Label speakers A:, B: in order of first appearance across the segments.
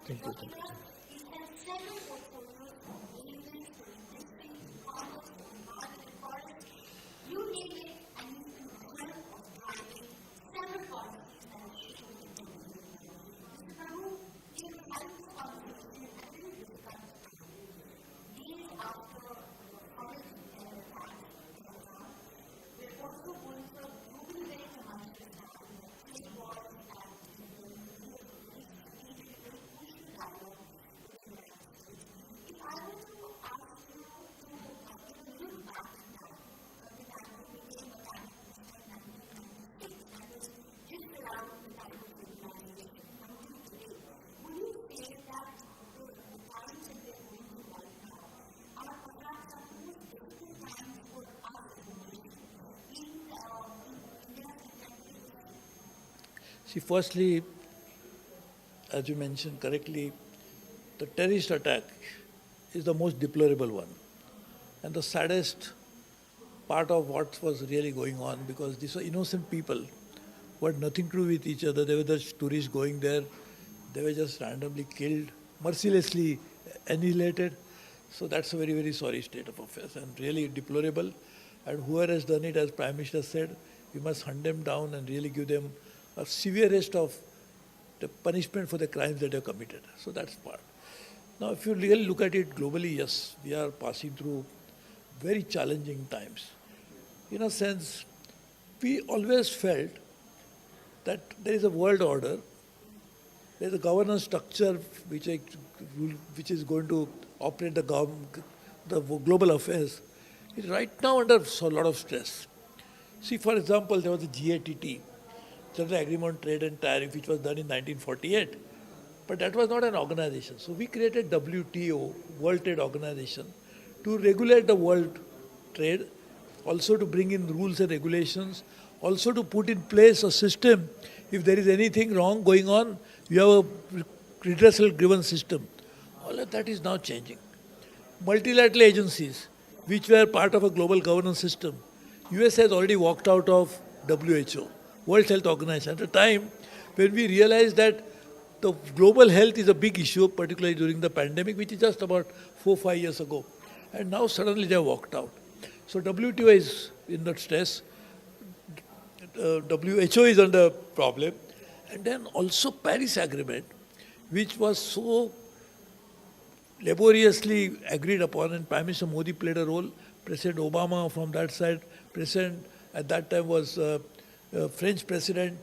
A: Thank you. Thank you. See, firstly, as you mentioned correctly, the terrorist attack is the most deplorable one. And the saddest part of what was really going on, because these were innocent people who had nothing to do with each other. They were just tourists going there. They were just randomly killed, mercilessly annihilated. So that's a very, very sorry state of affairs and really deplorable. And whoever has done it, as Prime Minister said, we must hunt them down and really give them a severest of the punishment for the crimes that they have committed. So that's part. Now, if you really look at it globally, yes, we are passing through very challenging times. In a sense, we always felt that there is a world order, there is a governance structure which is going to operate the global affairs. It's right now under a lot of stress. See, for example, there was the GATT, General Agreement on Trade and Tariff, which was done in 1948. But that was not an organization. So we created WTO, World Trade Organization, to regulate the world trade, also to bring in rules and regulations, also to put in place a system. If there is anything wrong going on, you have a redressal grievance system. All of that is now changing. Multilateral agencies, which were part of a global governance system, US has already walked out of WHO, World Health Organization, at a time when we realized that the global health is a big issue, particularly during the pandemic, which is just about 4 or 5 years ago. And now suddenly they have walked out. So WTO is in that stress. WHO is under problem. And then also Paris Agreement, which was so laboriously agreed upon, and Prime Minister Modi played a role. President Obama from that side, President at that time was French President,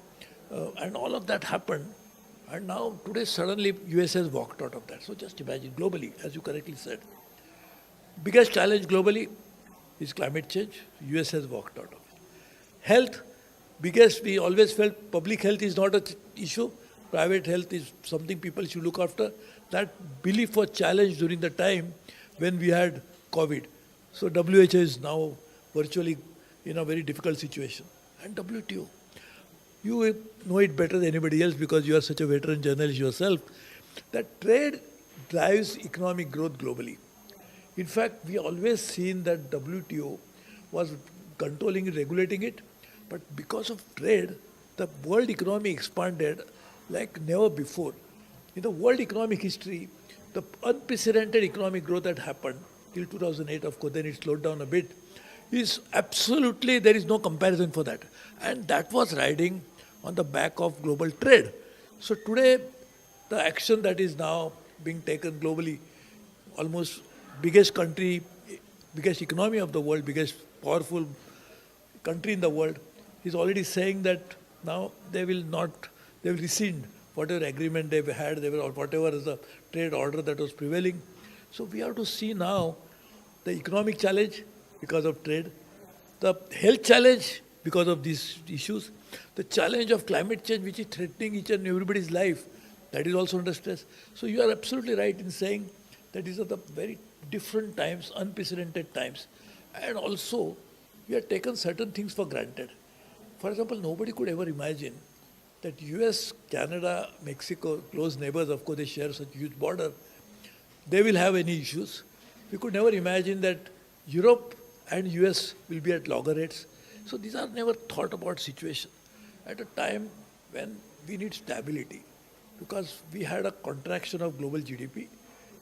A: and all of that happened. And now today suddenly US has walked out of that. So just imagine globally, as you correctly said, biggest challenge globally is climate change. US has walked out of it. Health, biggest, we always felt public health is not an issue. Private health is something people should look after. That belief was challenged during the time when we had COVID. So WHO is now virtually in a very difficult situation. And WTO, you know it better than anybody else because you are such a veteran journalist yourself, that trade drives economic growth globally. In fact, we always seen that WTO was controlling and regulating it, but because of trade, the world economy expanded like never before. In the world economic history, the unprecedented economic growth that happened till 2008, of course, then it slowed down a bit, is absolutely, there is no comparison for that. And that was riding on the back of global trade. So today, the action that is now being taken globally, almost biggest country, biggest economy of the world, biggest powerful country in the world, is already saying that now they will rescind whatever agreement they've had, whatever is the trade order that was prevailing. So we have to see now the economic challenge because of trade, the health challenge because of these issues, the challenge of climate change which is threatening each and everybody's life, that is also under stress. So you are absolutely right in saying that these are the very different times, unprecedented times. And also, we have taken certain things for granted. For example, nobody could ever imagine that US, Canada, Mexico, close neighbors, of course, they share such huge border, they will have any issues. We could never imagine that Europe and US will be at loggerheads. So these are never thought about situation at a time when we need stability. because we had a contraction of global GDP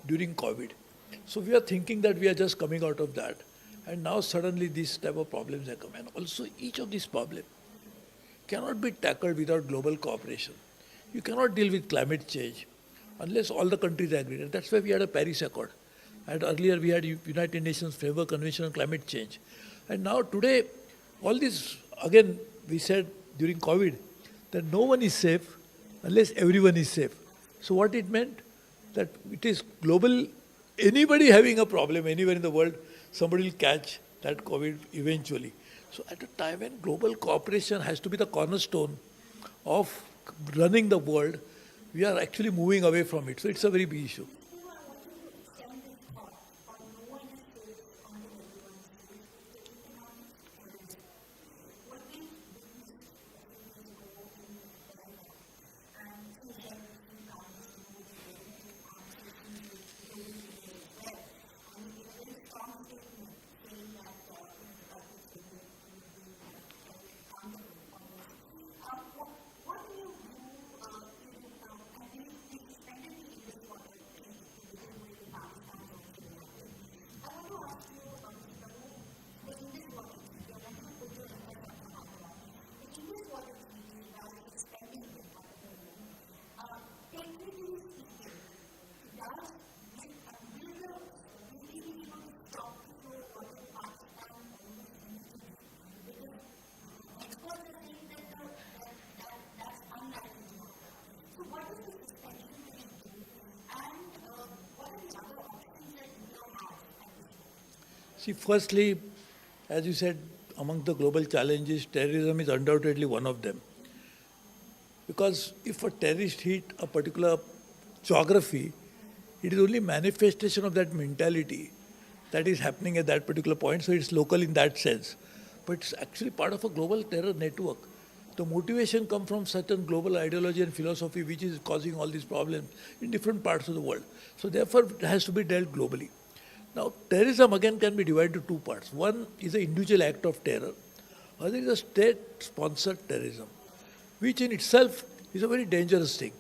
A: during COVID. So we are thinking that we are just coming out of that. And now suddenly these type of problems have come. And also each of these problems cannot be tackled without global cooperation. You cannot deal with climate change unless all the countries agree. And that's why we had a Paris Accord. And earlier we had United Nations Framework Convention on Climate Change. And now today, all this, again, we said during COVID that no one is safe unless everyone is safe. So what it meant? That it is global, anybody having a problem anywhere in the world, somebody will catch that COVID eventually. So at a time when global cooperation has to be the cornerstone of running the world, we are actually moving away from it. So it's a very big issue. See, firstly, as you said, among the global challenges, terrorism is undoubtedly one of them. Because if a terrorist hit a particular geography, it is only manifestation of that mentality that is happening at that particular point, so it's local in that sense. But it's actually part of a global terror network. The motivation comes from certain global ideology and philosophy which is causing all these problems in different parts of the world. So therefore, it has to be dealt globally. Now, terrorism again can be divided into two parts. One is an individual act of terror. Other is a state-sponsored terrorism, which in itself is a very dangerous thing.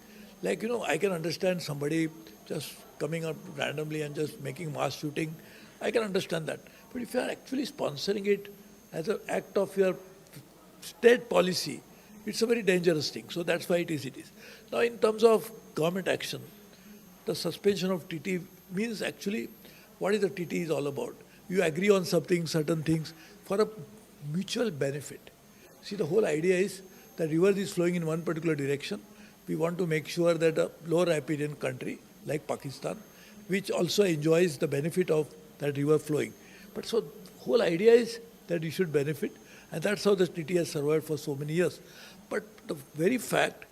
A: Like, I can understand somebody just coming up randomly and just making mass shooting. I can understand that. But if you are actually sponsoring it as an act of your state policy, it's a very dangerous thing. So that's why it is. Now, in terms of government action, the suspension of TT means actually what is the TT is all about. You agree on something, certain things, for a mutual benefit. See, the whole idea is that river is flowing in one particular direction. We want to make sure that a low riparian country like Pakistan, which also enjoys the benefit of that river flowing. But so whole idea is that you should benefit, and that's how the treaty has survived for so many years. But the very fact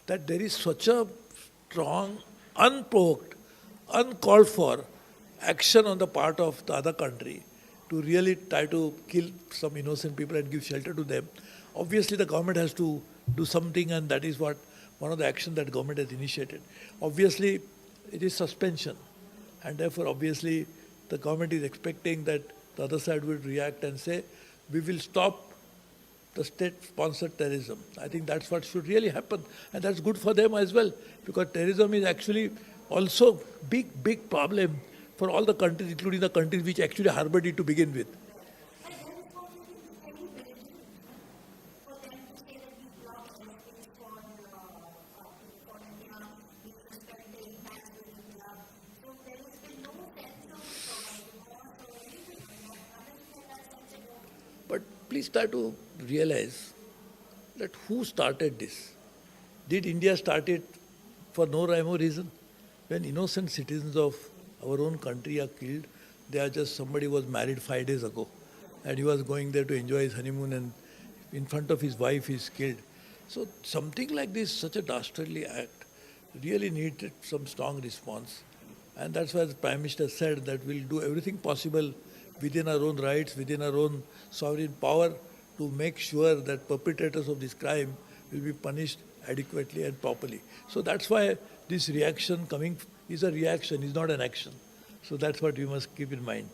A: that there is such a strong, unprovoked, uncalled for action on the part of the other country to really try to kill some innocent people and give shelter to them, obviously the government has to do something, and that is what one of the actions that government has initiated. Obviously, it is suspension, and therefore obviously the government is expecting that the other side will react and say, we will stop the state-sponsored terrorism. I think that's what should really happen, and that's good for them as well, because terrorism is actually also big problem for all the countries, including the countries which actually harbored it to begin with. But please try to realize that who started this? Did India start it for no rhyme or reason? When innocent citizens of our own country are killed, they are just somebody was married 5 days ago and he was going there to enjoy his honeymoon, and in front of his wife he is killed. So something like this, such a dastardly act, really needed some strong response. And that's why the Prime Minister said that we'll do everything possible within our own rights, within our own sovereign power, to make sure that perpetrators of this crime will be punished adequately and properly. So that's why this reaction coming is a reaction, is not an action. So that's what we must keep in mind.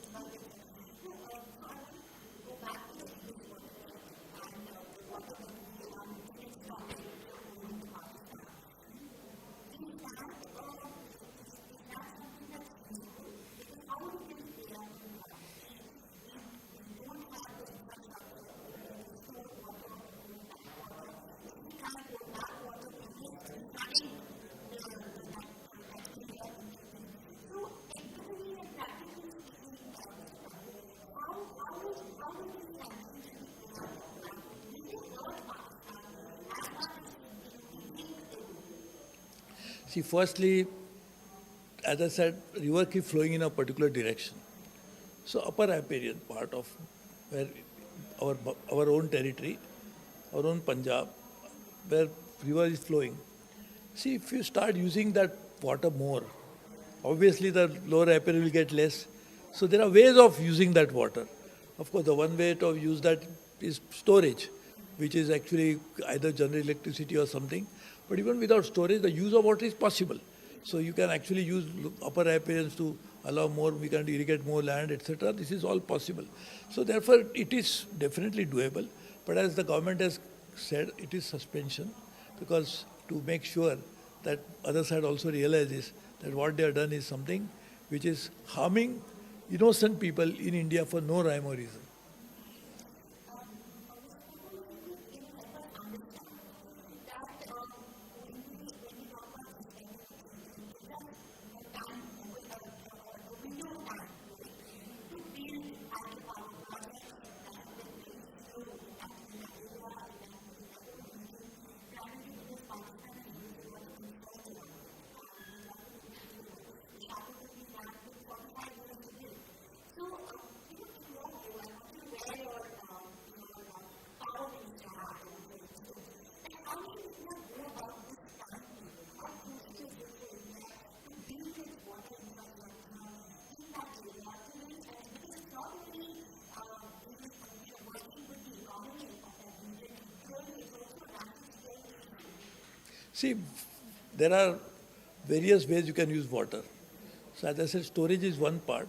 A: See, firstly, as I said, river keep flowing in a particular direction. So upper riparian part of where our own territory, our own Punjab, where river is flowing. See, if you start using that water more, obviously the lower riparian will get less. So there are ways of using that water. Of course, the one way to use that is storage, which is actually either generate electricity or something. But even without storage, the use of water is possible. So you can actually use upper riparians to allow more, we can irrigate more land, etc. This is all possible. So therefore, it is definitely doable. But as the government has said, it is suspension, because to make sure that other side also realizes that what they have done is something which is harming innocent people in India for no rhyme or reason. See, there are various ways you can use water. So as I said, storage is one part.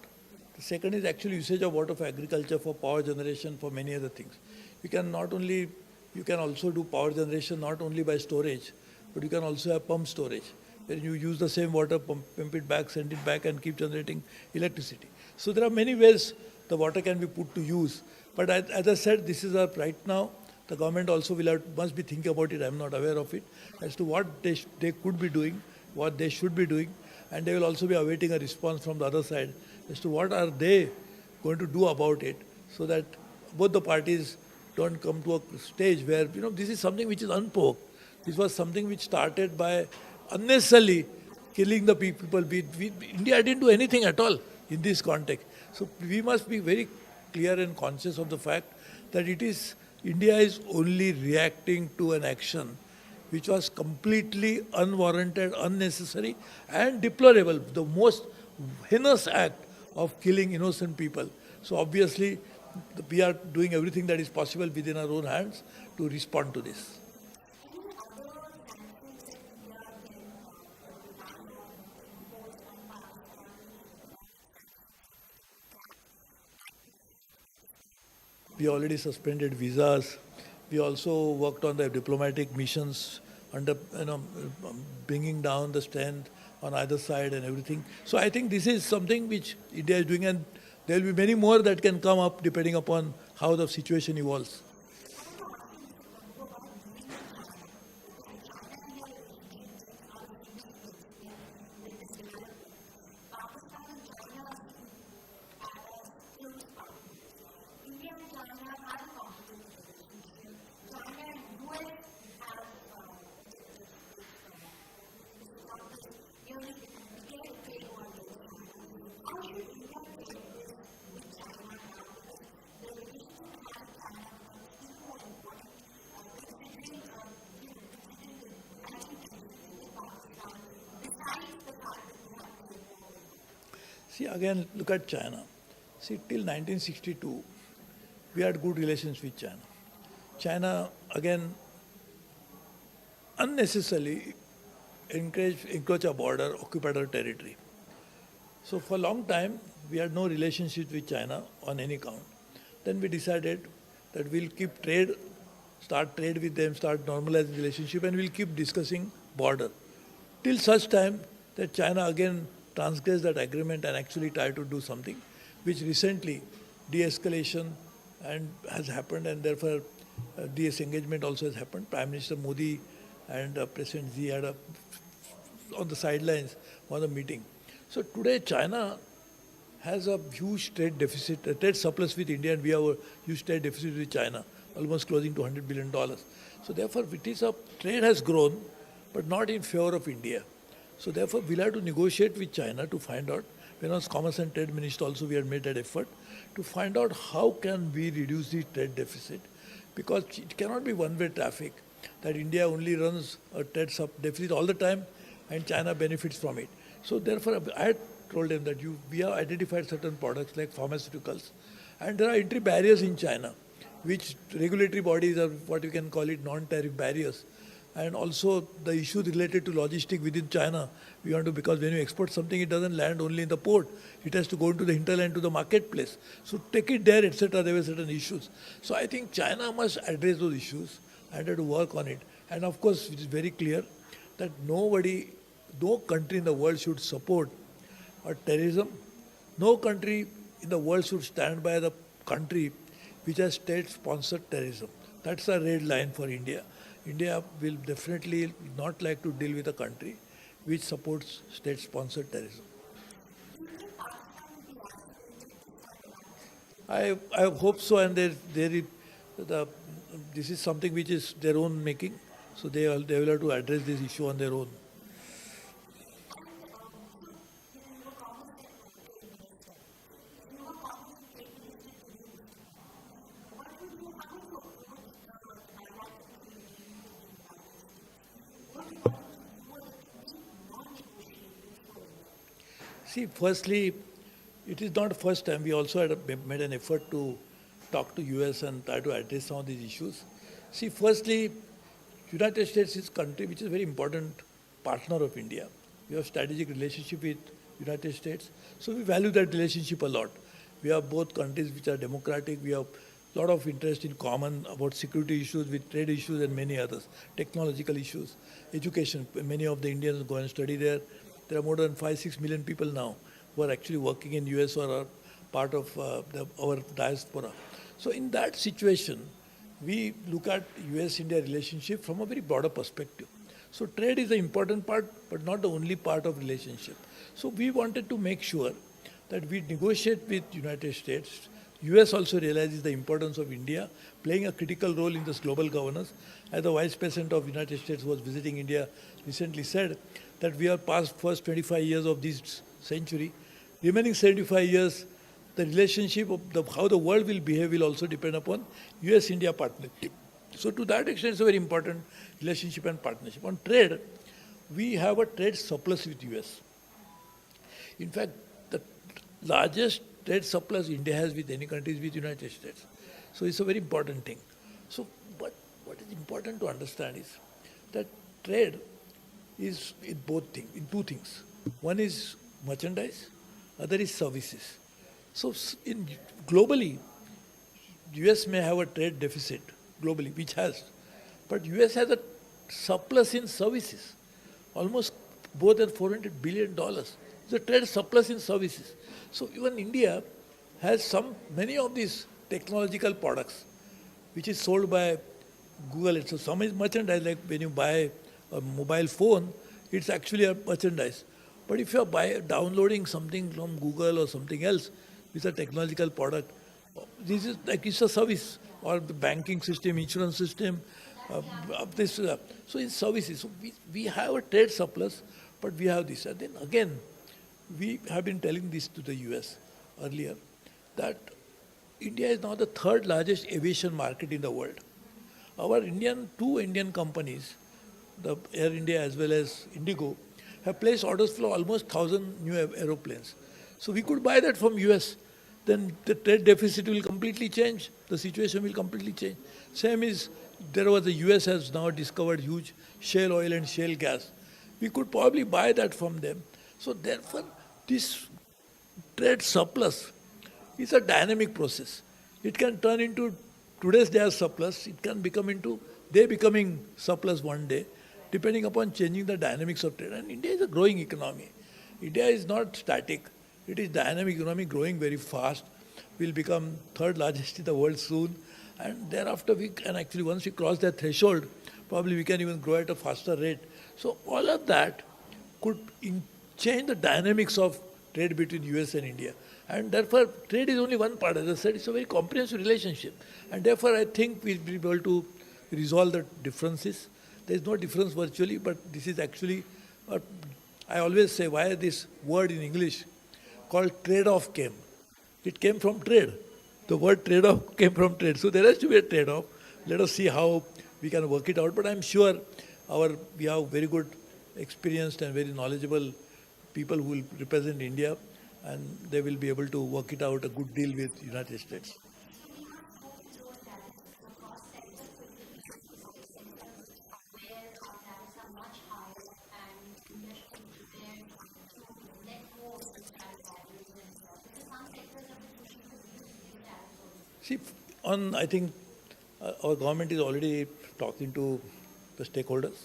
A: The second is actually usage of water for agriculture, for power generation, for many other things. You can also do power generation not only by storage, but you can also have pump storage, where you use the same water, pump it back, send it back, and keep generating electricity. So there are many ways the water can be put to use. But as I said, this is right now. The government also must be thinking about it. I am not aware of it, as to what they could be doing, what they should be doing, and they will also be awaiting a response from the other side as to what are they going to do about it, so that both the parties don't come to a stage where, this is something which is unprovoked. This was something which started by unnecessarily killing the people. India didn't do anything at all in this context. So we must be very clear and conscious of the fact that India is only reacting to an action which was completely unwarranted, unnecessary, and deplorable. The most heinous act of killing innocent people. So obviously, we are doing everything that is possible within our own hands to respond to this. We already suspended visas. We also worked on the diplomatic missions under, bringing down the strength on either side and everything. So I think this is something which India is doing, and there will be many more that can come up depending upon how the situation evolves. See, again, look at China. See, till 1962, we had good relations with China. China, again, unnecessarily encroached our border, occupied our territory. So for a long time, we had no relationship with China on any count. Then we decided that we'll keep trade, start trade with them, start normalizing relationship, and we'll keep discussing border. Till such time that China again transgressed that agreement and actually tried to do something, which recently de-escalation has happened, and therefore disengagement also has happened. Prime Minister Modi and President Xi had on the sidelines was a meeting. So today China has a huge trade deficit, a trade surplus with India, and we have a huge trade deficit with China, almost closing to $100 billion. So therefore trade has grown, but not in favor of India. So therefore, we'll have to negotiate with China to find out. When I was Commerce and Trade Minister also, we had made that effort to find out how can we reduce the trade deficit, because it cannot be one-way traffic that India only runs a trade deficit all the time and China benefits from it. So therefore, I had told them that we have identified certain products like pharmaceuticals, and there are entry barriers in China, which regulatory bodies are what you can call it non-tariff barriers. And also the issues related to logistics within China, we want to, because when you export something, it doesn't land only in the port. It has to go into the hinterland to the marketplace. So take it there, etc. There were certain issues. So I think China must address those issues and have to work on it. And of course, it is very clear that no country in the world should support terrorism. No country in the world should stand by the country which has state-sponsored terrorism. That's a red line for India. India will definitely not like to deal with a country which supports state-sponsored terrorism. I hope so, and this is something which is their own making, so they will have to address this issue on their own. See, firstly, it is not the first time. We also made an effort to talk to US and try to address some of these issues. See, firstly, United States is a country which is a very important partner of India. We have strategic relationship with United States, so we value that relationship a lot. We have both countries which are democratic. We have a lot of interest in common about security issues, with trade issues and many others, technological issues, education. Many of the Indians go and study there. There are more than 5-6 million people now who are actually working in US or are part of our diaspora. So in that situation, we look at US-India relationship from a very broader perspective. So trade is the important part, but not the only part of relationship. So we wanted to make sure that we negotiate with United States. US also realizes the importance of India playing a critical role in this global governance. As the Vice President of United States who was visiting India recently said, that we are past first 25 years of this century. Remaining 75 years, the relationship of how the world will behave will also depend upon US-India partnership. So to that extent, it's a very important relationship and partnership. On trade, we have a trade surplus with US. In fact, the largest trade surplus India has with any country is with United States. So it's a very important thing. So but what is important to understand is that trade is in two things. One is merchandise, other is services. So globally, US may have a trade deficit globally, which has, but US has a surplus in services, almost more than $400 billion. It's a trade surplus in services. So even India has many of these technological products, which is sold by Google. So some is merchandise, like when you buy a mobile phone, it's actually a merchandise. But if you are downloading something from Google or something else, it's a technological product. This is like it's a service, or the banking system, insurance system. So it's services. So we have a trade surplus, but we have this. And then again, we have been telling this to the US earlier, that India is now the third largest aviation market in the world. Our two Indian companies, the Air India as well as Indigo, have placed orders for almost 1,000 new aeroplanes. So we could buy that from US. Then the trade deficit will completely change. The situation will completely change. Same is, the US has now discovered huge shale oil and shale gas. We could probably buy that from them. So therefore, this trade surplus is a dynamic process. It can turn into today's day surplus. It can become into they becoming surplus one day, depending upon changing the dynamics of trade. And India is a growing economy. India is not static. It is dynamic economy, growing very fast. We'll become third largest in the world soon. And thereafter, once we cross that threshold, probably we can even grow at a faster rate. So all of that could change the dynamics of trade between US and India. And therefore, trade is only one part. As I said, it's a very comprehensive relationship. And therefore, I think we'll be able to resolve the differences. There is no difference virtually, but this is actually a I always say why this word in English called trade-off came. It came from trade. The word trade-off came from trade. So there has to be a trade-off. Let us see how we can work it out. But I'm sure we have very good, experienced and very knowledgeable people who will represent India, and they will be able to work it out a good deal with United States. See, I think our government is already talking to the stakeholders,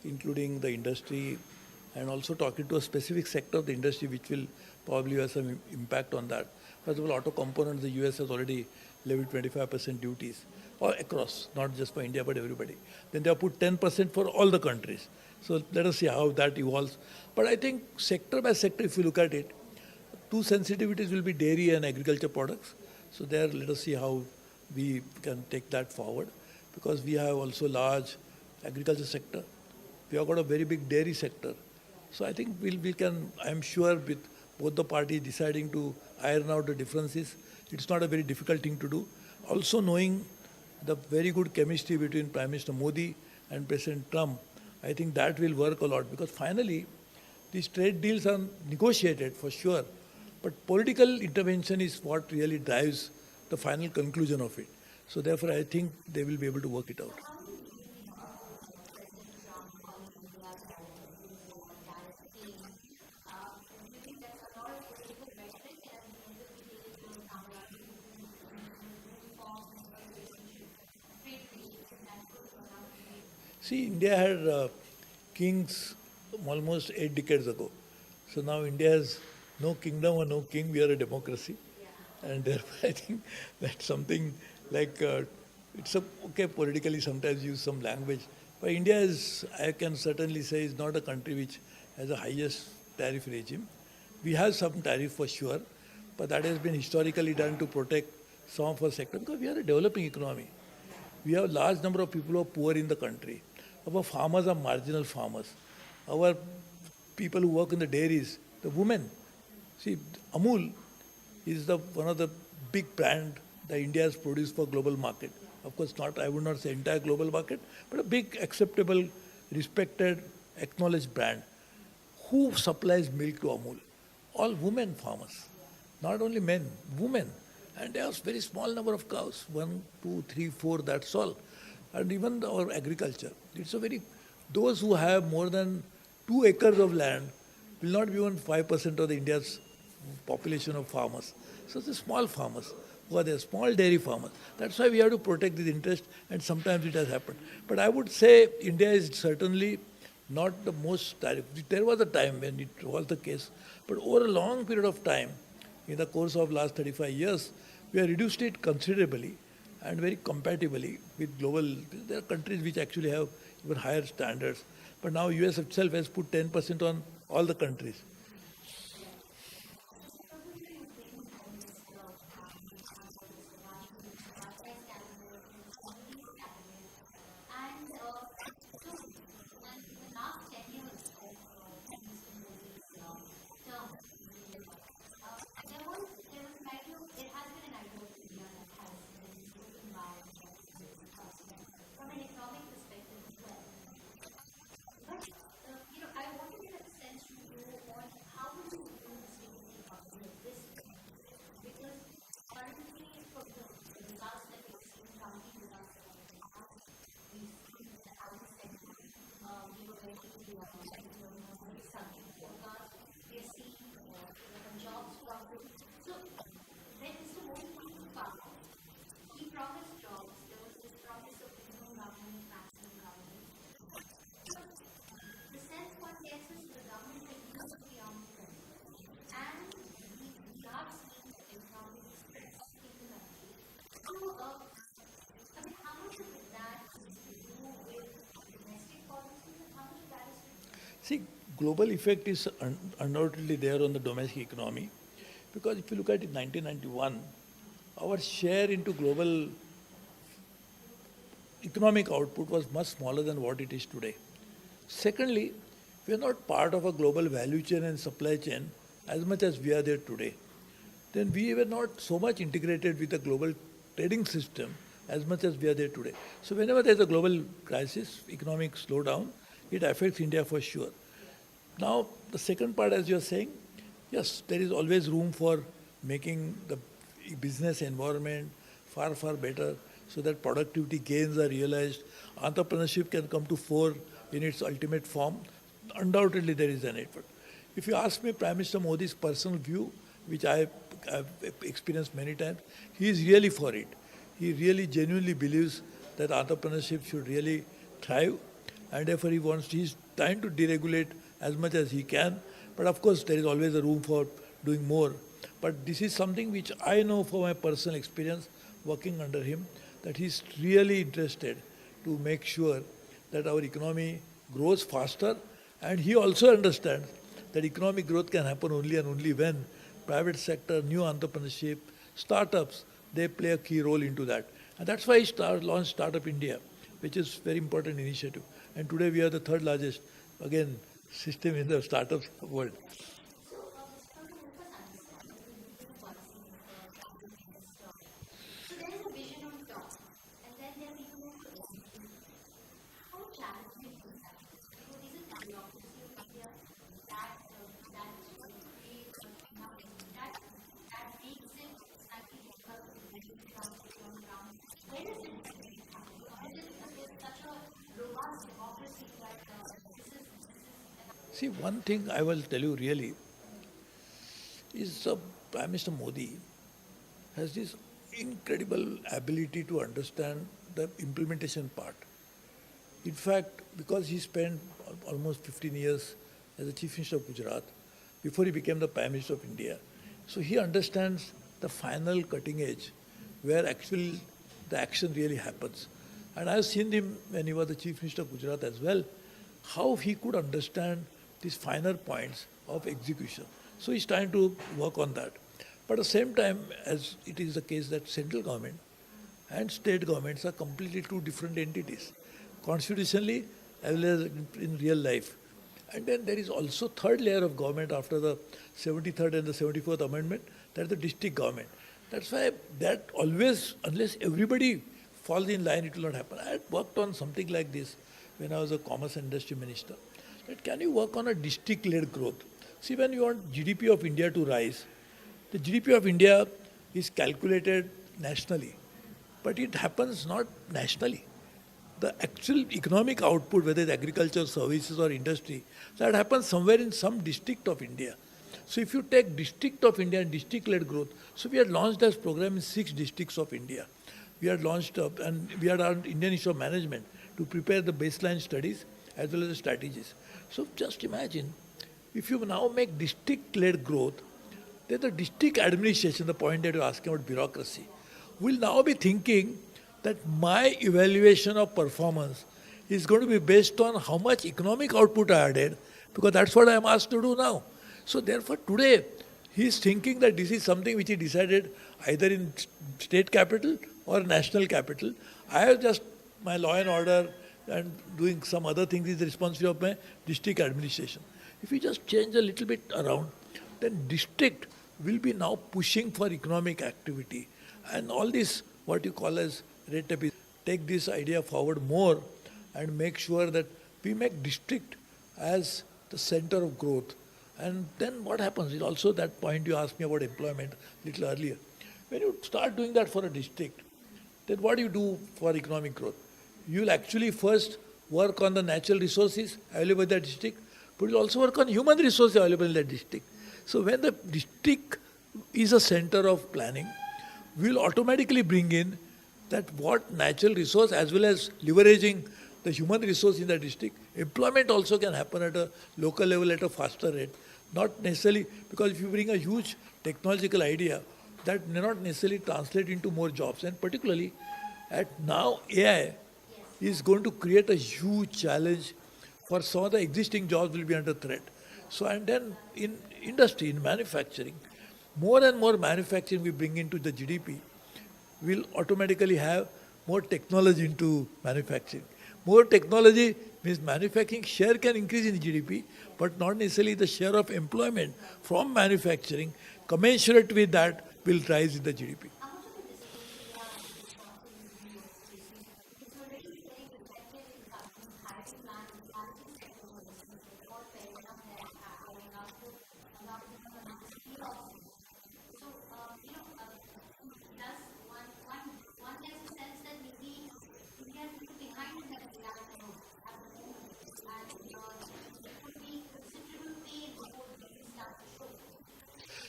A: including the industry, and also talking to a specific sector of the industry which will probably have some impact on that. First of all, auto components, the US has already levied 25% duties, or across, not just for India, but everybody. Then they have put 10% for all the countries. So let us see how that evolves. But I think sector by sector, if you look at it, two sensitivities will be dairy and agriculture products. So there, let us see how we can take that forward, because we have also large agriculture sector. We have got a very big dairy sector. So I think we can, I'm sure with both the parties deciding to iron out the differences, it's not a very difficult thing to do. Also knowing the very good chemistry between Prime Minister Modi and President Trump, I think that will work a lot, because finally these trade deals are negotiated for sure, but political intervention is what really drives the final conclusion of it. So therefore I think they will be able to work it out. See, India had kings almost 8 decades ago. So now India has no kingdom or no king. We are a democracy, and therefore I think that's something like okay politically sometimes use some language. But India is, I can certainly say, is not a country which has the highest tariff regime. We have some tariff for sure, but that has been historically done to protect some of our sector, because we are a developing economy. We have a large number of people who are poor in the country. Our farmers are marginal farmers. Our people who work in the dairies, the women. See, Amul is one of the big brand that India has produced for global market. Of course, I would not say entire global market, but a big, acceptable, respected, acknowledged brand. Who supplies milk to Amul? All women farmers. Not only men, women. And there are very small number of cows, 1, 2, 3, 4, that's all. And even our agriculture. It's a very, those who have more than 2 acres of land will not be even 5% of the India's population of farmers. So it's the small farmers who are there, small dairy farmers. That's why we have to protect this interest, and sometimes it has happened. But I would say India is certainly not the most tariff. There was a time when it was the case, but over a long period of time, in the course of last 35 years, we have reduced it considerably and very compatibly with global. There are countries which actually have even higher standards. But now US itself has put 10% on all the countries. See, global effect is undoubtedly there on the domestic economy, because if you look at it, 1991, our share into global economic output was much smaller than what it is today. Secondly, we are not part of a global value chain and supply chain as much as we are there today. Then we were not so much integrated with the global trading system as much as we are there today. So whenever there is a global crisis, economic slowdown, it affects India for sure. Now, the second part, as you are saying, yes, there is always room for making the business environment far, far better so that productivity gains are realized. Entrepreneurship can come to fore in its ultimate form. Undoubtedly, there is an effort. If you ask me Prime Minister Modi's personal view, which I have experienced many times, he is really for it. He really genuinely believes that entrepreneurship should really thrive, and therefore he's trying to deregulate as much as he can. But of course, there is always a room for doing more. But this is something which I know from my personal experience working under him, that he's really interested to make sure that our economy grows faster. And he also understands that economic growth can happen only and only when private sector, new entrepreneurship, startups, they play a key role into that. And that's why he launched Startup India, which is very important initiative. And today we are the third largest, again, system in the startup world. See, one thing I will tell you really is Prime Minister Modi has this incredible ability to understand the implementation part. In fact, because he spent almost 15 years as the Chief Minister of Gujarat before he became the Prime Minister of India, so he understands the final cutting edge where actually the action really happens. And I have seen him when he was the Chief Minister of Gujarat as well, how he could understand these finer points of execution. So he's trying to work on that. But at the same time, as it is the case that central government and state governments are completely two different entities, constitutionally as well as in real life. And then there is also third layer of government after the 73rd and the 74th Amendment, that is the district government. That's why that always, unless everybody falls in line, it will not happen. I had worked on something like this when I was a Commerce and Industry Minister. That can you work on a district-led growth? See, when you want GDP of India to rise, the GDP of India is calculated nationally, but it happens not nationally. The actual economic output, whether it's agriculture, services or industry, that happens somewhere in some district of India. So if you take district of India and district-led growth, so we had launched this program in 6 districts of India. We had launched and we had our Indian Institute of Management to prepare the baseline studies as well as the strategies. So just imagine, if you now make district-led growth, then the district administration, the point that you're asking about bureaucracy, will now be thinking that my evaluation of performance is going to be based on how much economic output I added, because that's what I am asked to do now. So therefore today, he is thinking that this is something which he decided either in state capital or national capital. I have just my law and order and doing some other things is the responsibility of my district administration. If we just change a little bit around, then district will be now pushing for economic activity. And all this, what you call as red tape, take this idea forward more and make sure that we make district as the center of growth. And then what happens is also that point you asked me about employment a little earlier. When you start doing that for a district, then what do you do for economic growth? You will actually first work on the natural resources available in that district, but you will also work on human resources available in that district. So when the district is a center of planning, we will automatically bring in that what natural resource as well as leveraging the human resource in the district, employment also can happen at a local level at a faster rate. Not necessarily, because if you bring a huge technological idea, that may not necessarily translate into more jobs. And particularly at now AI is going to create a huge challenge for some of the existing jobs will be under threat. So and then in industry, in manufacturing, more and more manufacturing we bring into the GDP will automatically have more technology into manufacturing. More technology Means manufacturing share can increase in GDP, but not necessarily the share of employment from manufacturing commensurate with that will rise in the GDP.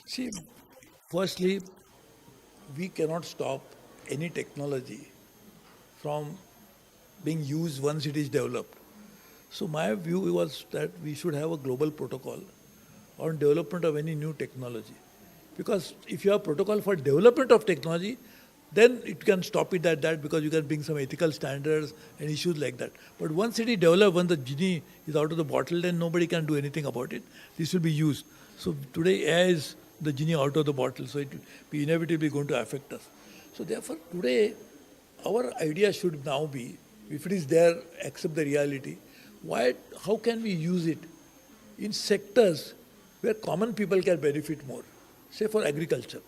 A: See, firstly, we cannot stop any technology from being used once it is developed. So my view was that we should have a global protocol on development of any new technology. Because if you have protocol for development of technology, then it can stop it at that because you can bring some ethical standards and issues like that. But once it is developed, when the genie is out of the bottle, then nobody can do anything about it. This will be used. So today air is the genie out of the bottle, so it will be inevitably going to affect us. So therefore today our idea should now be, if it is there, accept the reality. Why? How can we use it in sectors where common people can benefit more? Say for agriculture.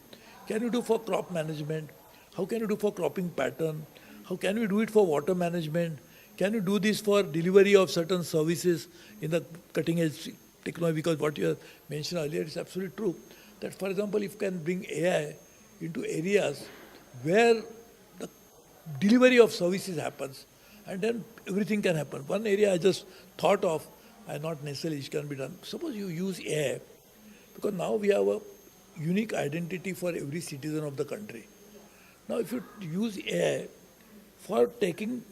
A: Can you do for crop management? How can you do for cropping pattern? How can we do it for water management? Can you do this for delivery of certain services in the cutting edge technology? Because what you have mentioned earlier is absolutely true. That for example, if you can bring AI into areas where the delivery of services happens, and then everything can happen. One area I just thought of, and not necessarily it can be done. Suppose you use AI, because now we have a unique identity for every citizen of the country. Now if you use AI for taking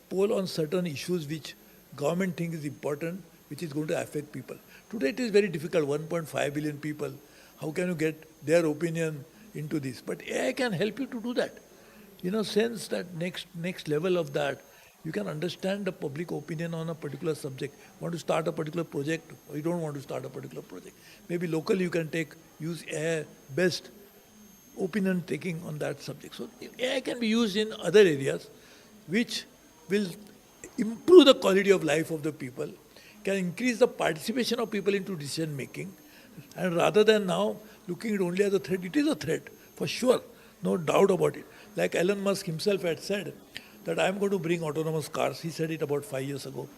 A: poll on certain issues which government thinks is important, which is going to affect people. Today it is very difficult, 1.5 billion people. How can you get their opinion into this? But AI can help you to do that. Sense that next level of that, you can understand the public opinion on a particular subject. Want to start a particular project, or you don't want to start a particular project. Maybe locally you can use AI best opinion taking on that subject. So AI can be used in other areas which will improve the quality of life of the people, can increase the participation of people into decision making, and rather than now looking at it only as a threat, it is a threat for sure, no doubt about it. Like Elon Musk himself had said that I am going to bring autonomous cars. He said it about 5 years ago.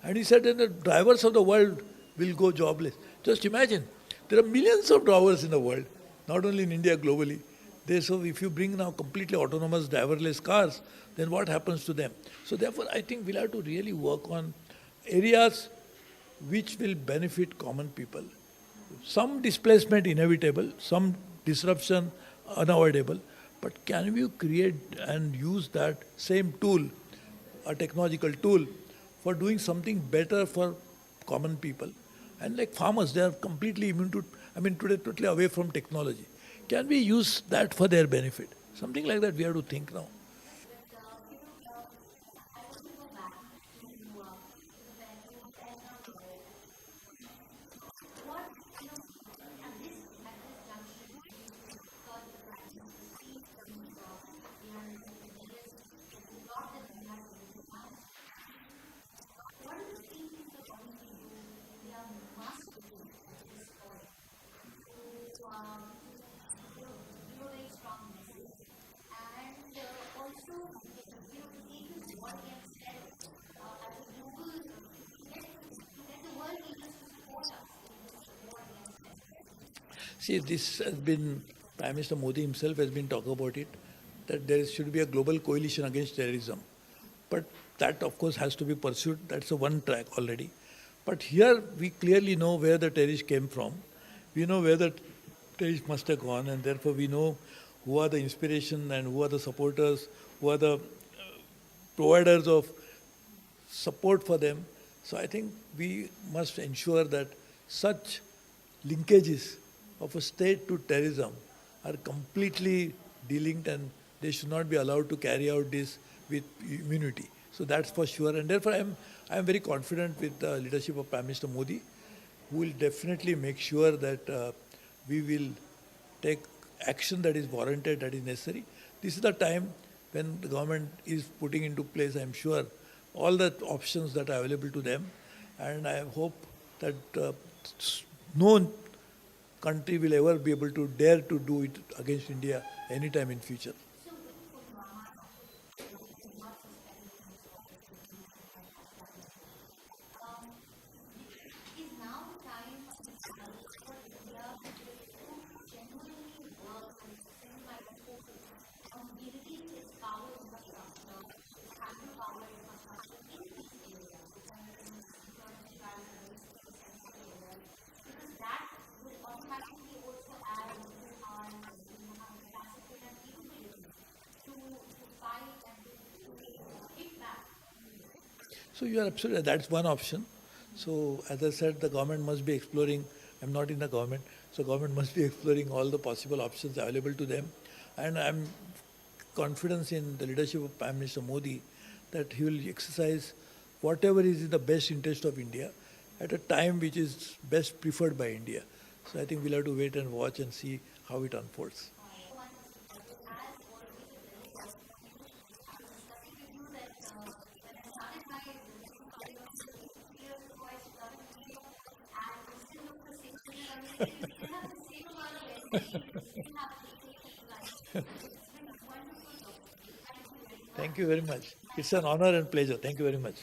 A: And he said that the drivers of the world will go jobless. Just imagine, there are millions of drivers in the world, not only in India, globally. So if you bring now completely autonomous driverless cars, then what happens to them? So therefore, I think we'll have to really work on areas which will benefit common people. Some displacement inevitable, some disruption unavoidable, but can we create and use that same tool, a technological tool, for doing something better for common people? And like farmers, they are completely immune to, today totally away from technology. Can we use that for their benefit? Something like that we have to think now. See, this has been, Prime Minister Modi himself has been talking about it, that there should be a global coalition against terrorism. But that, of course, has to be pursued. That's a one track already. But here we clearly know where the terrorists came from. We know where the terrorists must have gone, and therefore we know who are the inspiration and who are the supporters, who are the providers of support for them. So I think we must ensure that such linkages of a state to terrorism are completely delinked, and they should not be allowed to carry out this with immunity. So that's for sure. And therefore I am very confident with the leadership of Prime Minister Modi, who will definitely make sure that we will take action that is warranted, that is necessary. This is the time when the government is putting into place, I am sure, all the options that are available to them, and I hope that no country will ever be able to dare to do it against India anytime in future. So you are absolutely, that's one option. So as I said, the government must be exploring, I'm not in the government, so government must be exploring all the possible options available to them. And I'm confident in the leadership of Prime Minister Modi that he will exercise whatever is in the best interest of India at a time which is best preferred by India. So I think we'll have to wait and watch and see how it unfolds. Thank you very much. It's an honor and pleasure. Thank you very much.